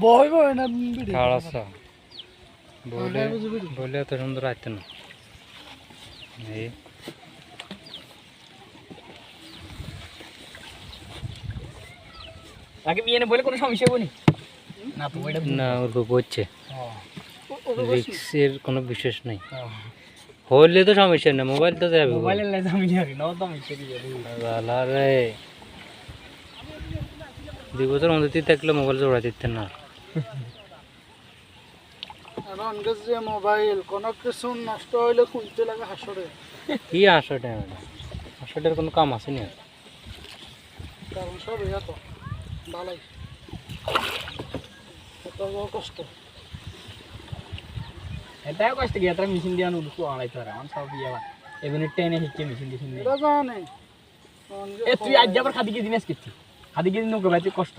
বই বই না খাড়াছা বলে বলে এত সুন্দর আসতে না এই আগে বিয়ে বলে কোনো সমস্যা হবনি না তো ওইটা না ওর হচ্ছে রিক্সের কোনো বিশেষ নাই হলে তো সমস্যা না মোবাইল তো যাবে মোবাইলের লাইট আমি জানি না তো আমি সেটি জানি রে 2 বছর মধ্যে থাকলে মোবাইল জোড়া দিতেন না এখন যে মোবাইল কোনো কিছু নষ্ট হইলে খুলতে লাগে হাসরে কি আসলে আসলের কোনো কাম আছে না কারণ সব ইয়া তো ভালোই এত কষ্ট এটাও কষ্ট কি এত মেশিন দিয়ে আনুন তো আড়াইতে পারে আমার সব ইয়া এগুলো টেনে হিচ্ছে মেশিন দিয়ে এটা জানে এ তুই আজ যাবার খাদি কি দিনস কিচ্ছি খাদি কি দিন ভাই কষ্ট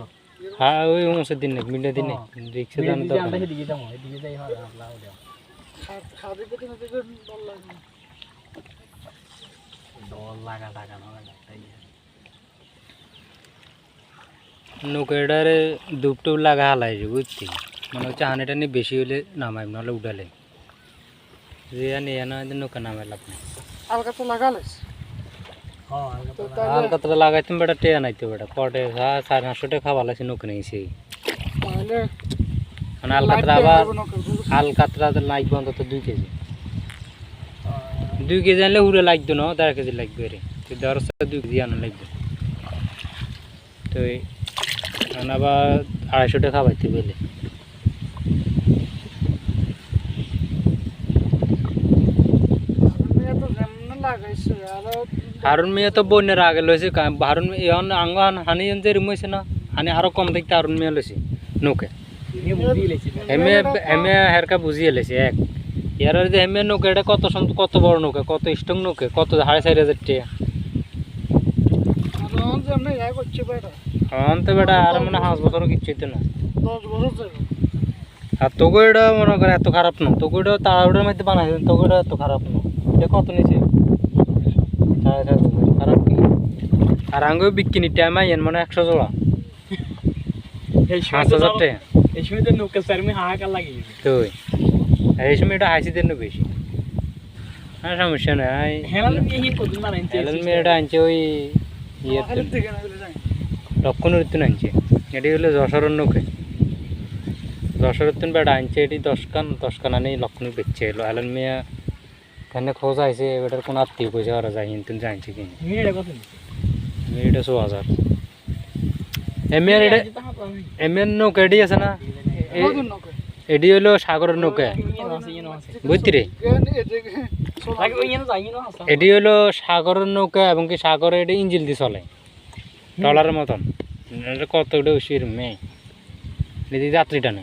হ্যাঁ ওই ওমসে দিন মিলে দিন রিক্সা দাম তো আমরা সেদিকে যাবো এদিকে যাই হয় আল্লাহ ওরে খাদি পেতে না দেখে ভালো লাগে ডল লাগা লাগা না তাই নৌকাটারে দুপটো লাগা হালাই বুঝছি মনে হচ্ছে হানিটা নিয়ে বেশি হলে নামাই নাহলে উঠালে যে নিয়ে না নৌকা নামাই লাভ নেই আলকা তো লাগালেস হালকাতটা লাগাইতাম বেটা টেয়া নাইতো বেটা কটে 550 টাকা খাওয়া লাগছে নৌকা নিয়েছি তাহলে মানে আলকাতরা আবার আলকাতরা লাগবে অন্তত 2 কেজি 2 কেজি আনলে উড়ে লাগতো না 1.5 কেজি লাগবে রে তুই 2 কেজি আনা লাগবে তো আবার 250 টাকা খাওয়াইতে বলে হারুন মিয়া তো বন্যার আগে লইছে হারুন এখন আঙ্গ হানি যে রুম হয়েছে না হানি আরো কম দেখতে হারুন মিয়া লইছে নৌকে এমে হেরকা বুঝিয়ে লেছে এক ইয়ার যে এমে নৌকা এটা কত বড় নৌকা কত স্ট্রং নৌকা কত 4.5 টাকা তো বেটা আর মানে 5 বছরও কিচ্ছু হইতো না 10 বছর আর তোকে এটা মনে করে এত খারাপ না তোকে এটা তাড়াহুড়োর মধ্যে বানাইছেন তোকে এটা এত খারাপ না এটা কত নিচে খারাপ কি আর আঙ্গও বিকিনি টাইম আইন মানে 100 জোড়া 5000 টাকা এই সময় তো নৌকা সারমি হাহাকার লাগে তো এই সময় এটা হাসি দেন বেশি হ্যাঁ সমস্যা নাই হেলাল মেয়ে কতদিন বানাইছে হেলাল মেয়েটা আনছে ওই ইয়ে লক্ষণের উত্তর আনছে এটি হলো যশোরের নৌকে যশোরের তুন বেটা আনছে এটি 10 কান আনি লক্ষণের বেচছে এলো হেলাল মেয়ে এখানে খোঁজ আইছে এটার কোনো আত্মীয় পয়সা ওরা যায় কিন্তু জানছে কি মেয়েটা কত মেয়েটা 100,000 এমএর নৌকা এটি আছে না এটি হলো সাগরের নৌকা বুঝতি রে এটি হলো সাগরের নৌকা এবং কি সাগরে এটি ইঞ্জিল দিয়ে চলে ট্রলারের মতন কত ওটা উচির মেয়ে যাত্রী টানে